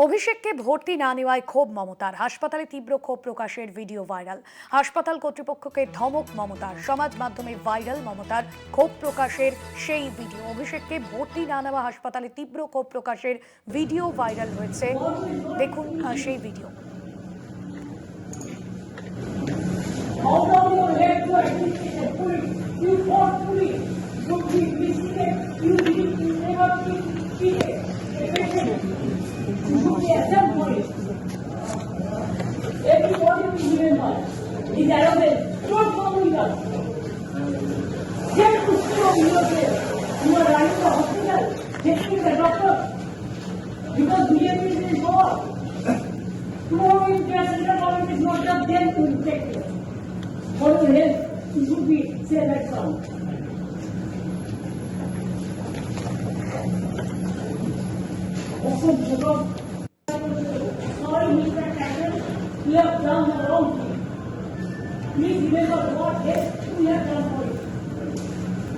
অভিষেককে ভর্তি না নেওয়ায় ক্ষোভ মমতার, হাসপাতালে তীব্র ক্ষোভ প্রকাশের ভিডিও ভাইরাল। হাসপাতাল কর্তৃপক্ষকে ধমক মমতার, সমাজ মাধ্যমে ভাইরাল মমতার ক্ষোভ প্রকাশের সেই ভিডিও। অভিষেককে ভর্তি না নেওয়া হাসপাতালে তীব্র ক্ষোভ প্রকাশের ভিডিও ভাইরাল হয়েছে, দেখুন সেই video. Everybody will remember these arrogant, don't follow us. Get to school yourself. You are running the hospital, getting the doctor. Because BJP is power. Tomorrow in the central government is not just them to protect you. For your health, you should be safe and sound. Also, because sorry, Mr. Captain, we have done the wrong thing. Please remember what yes we have done for you.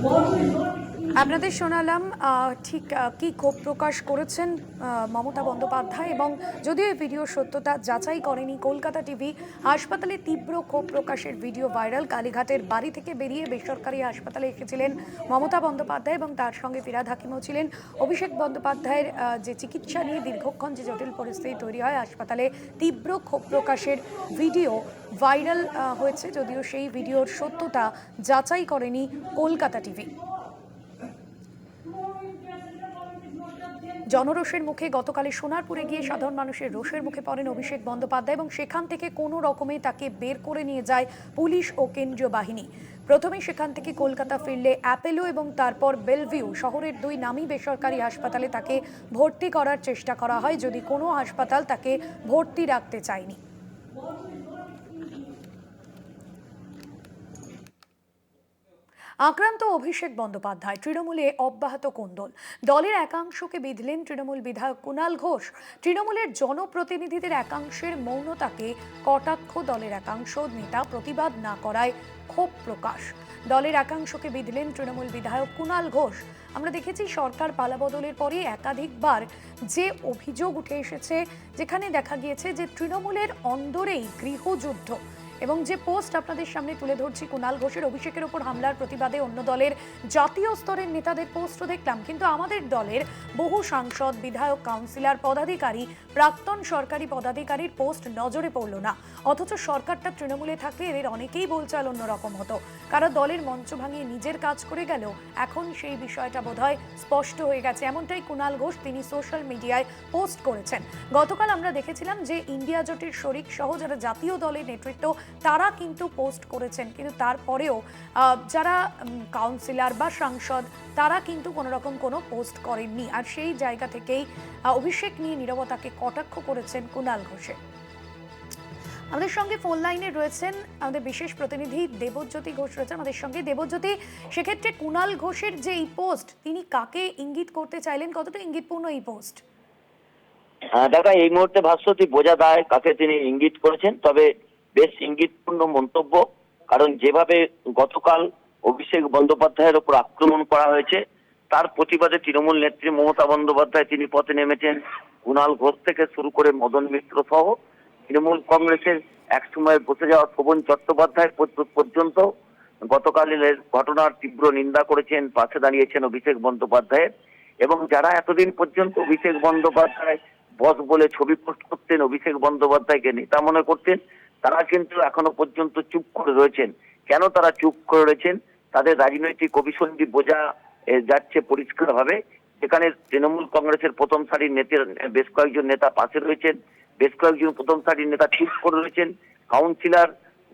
What is not. আপনাদের শোনালাম ঠিক কি ক্ষোভ প্রকাশ করেছেন মমতা বন্দ্যোপাধ্যায়, এবং যদিও এই ভিডিওর সত্যতা যাচাই করেনি কলকাতা টিভি। হাসপাতালে তীব্র ক্ষোভ প্রকাশের ভিডিও ভাইরাল। কালীঘাটের বাড়ি থেকে বেরিয়ে বেসরকারি হাসপাতালে এসেছিলেন মমতা বন্দ্যোপাধ্যায় এবং তার সঙ্গে ফিরাদ হাকিমও ছিলেন। অভিষেক বন্দ্যোপাধ্যায়ের যে চিকিৎসা নিয়ে দীর্ঘক্ষণ যে জটিল পরিস্থিতি তৈরি হয়, হাসপাতালে তীব্র ক্ষোভ প্রকাশের ভিডিও ভাইরাল হয়েছে, যদিও সেই ভিডিওর সত্যতা যাচাই করেনি কলকাতা টিভি। জনরোষের মুখে গতকালে সোনারপুরে গিয়ে সাধারণ মানুষের রোষের মুখে পড়েন অভিষেক বন্দ্যোপাধ্যায় এবং সেখান থেকে কোনো রকমে তাকে বের করে নিয়ে যায় পুলিশ ও কেন্দ্রীয় বাহিনী। প্রথমেই সেখান থেকে কলকাতা ফিরলে অ্যাপেলো এবং তারপর বেলভিউ শহরের দুই নামী বেসরকারি হাসপাতালে তাকে ভর্তি করার চেষ্টা করা হয়, যদি কোনো হাসপাতাল তাকে ভর্তি রাখতে চায়নি। আক্রান্ত অভিষেক বন্দ্যোপাধ্যায়, তৃণমূলে অব্যাহত কোন্দল। দলের একাংশকে বিঁধলেন তৃণমূল বিধায়ক কুণাল ঘোষ। তৃণমূলের জনপ্রতিনিধিদের একাংশের মৌনতাকে কটাক্ষ দলের একাংশ নেতা, প্রতিবাদ না করায় ক্ষোভ প্রকাশ। দলের একাংশকে বিঁধলেন তৃণমূল বিধায়ক কুণাল ঘোষ। আমরা দেখেছি সরকার পালাবদলের পরে একাধিকবার যে অভিযোগ উঠে এসেছে, যেখানে দেখা গিয়েছে যে তৃণমূলের অন্দরেই গৃহযুদ্ধ, এবং যে পোস্ট আপনাদের সামনে তুলে ধরছি কুণাল ঘোষের, অভিষেকের ওপর হামলার প্রতিবাদে অন্য দলের জাতীয় স্তরের নেতাদের পোস্টও দেখলাম, কিন্তু আমাদের দলের বহু সাংসদ, বিধায়ক, কাউন্সিলর, পদাধিকারী, প্রাক্তন সরকারি পদাধিকারীর পোস্ট নজরে পড়ল না। অথচ সরকারটা তৃণমূলে থাকলে এদের অনেকেই বলচাল অন্যরকম হতো। কারণ দলের মঞ্চ ভাঙিয়ে নিজের কাজ করে গেলেও এখন সেই বিষয়টা বোধহয় স্পষ্ট হয়ে গেছে, এমনটাই কুণাল ঘোষ তিনি সোশ্যাল মিডিয়ায় পোস্ট করেছেন। গতকাল আমরা দেখেছিলাম যে ইন্ডিয়া জোটের শরিক সহ যারা জাতীয় দলের নেতৃত্ব তারা কিন্তু পোস্ট করেছেন, কিন্তু তারপরেও যারা কাউন্সিলর বা সাংসদ তারা কিন্তু কোনো রকম কোনো পোস্ট করেননি। আর সেই জায়গা থেকেই অভিষেক নিয়ে নীরবতাকে কটাক্ষ করেছেন কুণাল ঘোষে। আমাদের সঙ্গে ফোন লাইনে রয়েছেন আমাদের বিশেষ প্রতিনিধি দেবজ্যোতি ঘোষ রয়েছেন আমাদের সঙ্গে। দেবজ্যোতি, সেক্ষেত্রে কুণাল ঘোষের যে এই পোস্ট, তিনি কাকে ইঙ্গিত করতে চাইলেন, কতটা ইঙ্গিতপূর্ণ এই পোস্ট? দেখা এই মুহূর্তে ভাস্বতী বোঝা দায় কাকে তিনি ইঙ্গিত করেছেন, তবে বেশ ইঙ্গিতপূর্ণ মন্তব্য। কারণ যেভাবে গতকাল অভিষেক বন্দ্যোপাধ্যায়ের উপর আক্রমণ করা হয়েছে, তার প্রতিবাদে তৃণমূল নেত্রী মমতা বন্দ্যোপাধ্যায় তিনি পথে নেমেছেন। কুণাল ঘোষ থেকে শুরু করে মদন মিত্র সহ তৃণমূল কংগ্রেসের একসময় বসে যাওয়া শোভন চট্টোপাধ্যায় পর্যন্ত গতকালের ঘটনার তীব্র নিন্দা করেছেন, পাশে দাঁড়িয়েছেন অভিষেক বন্দ্যোপাধ্যায়ের। এবং যারা এতদিন পর্যন্ত অভিষেক বন্দ্যোপাধ্যায় বস বলে ছবি পোস্ট করতেন, অভিষেক বন্দ্যোপাধ্যায়কে নেতা মনে করতেন, তারা কিন্তু এখনো পর্যন্ত চুপ করে রয়েছেন। কেন তারা চুপ করে রয়েছেন? তাদের রাজনৈতিক অভিসন্ধি বোঝা যাচ্ছে পরিষ্কার ভাবে। সেখানে তৃণমূল কংগ্রেসের প্রথম সারির নেতার বেশ কয়েকজন নেতা পাশে রয়েছেন, বেশ কয়েকজন প্রথম সারির নেতা চুপ করে রয়েছেন। কাউন্সিলর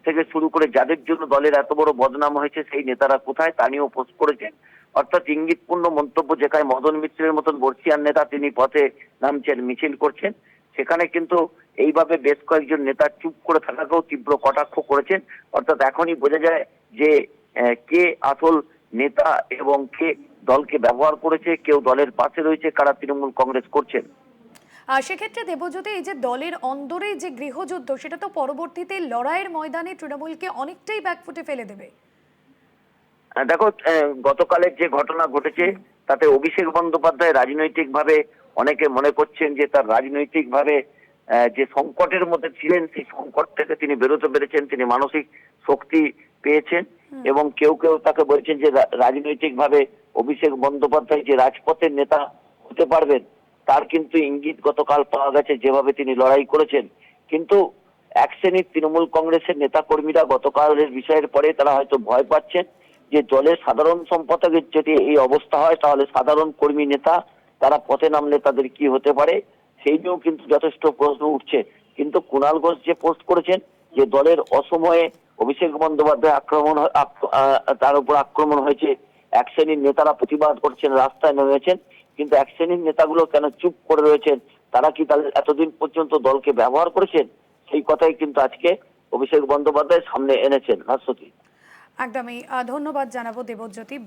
থেকে শুরু করে যাদের জন্য দলের এত বড় বদনাম হয়েছে সেই নেতারা কোথায় তা নিয়েও পোস্ট করেছেন। অর্থাৎ ইঙ্গিতপূর্ণ মন্তব্য। যেখানে মদন মিত্রের মতন বর্ষিয়ান নেতা তিনি পথে নামছেন, মিছিল করছেন, সেখানে কিন্তু এইভাবে বেশ কয়েকজন নেতা চুপ করে থাকাকেও তীব্র কটাক্ষ করেছেন। অর্থাৎ এখনই বোঝা যায় যে কে আসল নেতা এবং কে দলকে ব্যবহার করেছে, কেউ দলের পাশে রয়েছে, কারা তৃণমূল কংগ্রেস করছেন। সেক্ষেত্রে দেবজ্যোতি, এই যে দলের অন্দরে যে গৃহযুদ্ধ, সেটা তো পরবর্তীতে লড়াইয়ের ময়দানে তৃণমূলকে অনেকটাই ব্যাকফুটে ফেলে দেবে। দেখো, গতকালের যে ঘটনা ঘটেছে তাতে অভিষেক বন্দ্যোপাধ্যায় রাজনৈতিক ভাবে অনেকে মনে করছেন যে তার রাজনৈতিকভাবে যে সংকটের মধ্যে ছিলেন সেই সংকট থেকে তিনি বেরোতে পেরেছেন, তিনি মানসিক শক্তি পেয়েছেন এবং কেউ কেউ তাকে বলছেন যে রাজনৈতিকভাবে অভিষেক বন্দ্যোপাধ্যায় যে রাজপথের নেতা হতে পারবেন তার কিন্তু ইঙ্গিত গতকাল পাওয়া গেছে, যেভাবে তিনি লড়াই করেছেন। কিন্তু এক শ্রেণীর তৃণমূল কংগ্রেসের নেতা কর্মীরা গতকালের বিষয়ের পরে তারা হয়তো ভয় পাচ্ছেন যে দলের সাধারণ সম্পাদকের যদি এই অবস্থা হয় তাহলে সাধারণ কর্মী নেতা তারা পথে নামলে তাদের কি হতে পারে, সেই নিয়েও কিন্তু যথেষ্ট প্রশ্ন উঠছে। কিন্তু কুণাল ঘোষ যে পোস্ট করেছেন যে দলের অসময়ে অভিষেক বন্দ্যোপাধ্যায় তার উপর আক্রমণ হয়েছে, এক শ্রেণীর নেতারা প্রতিবাদ করছেন, রাস্তায় নেমেছেন, কিন্তু এক শ্রেণীর নেতাগুলো কেন চুপ করে রয়েছেন, তারা কি তাদের এতদিন পর্যন্ত দলকে ব্যবহার করেছেন, সেই কথাই কিন্তু আজকে অভিষেক বন্দ্যোপাধ্যায় সামনে এনেছেন। ভাস্বতী, একদমই ধন্যবাদ জানাবো দেবজ্যোতি।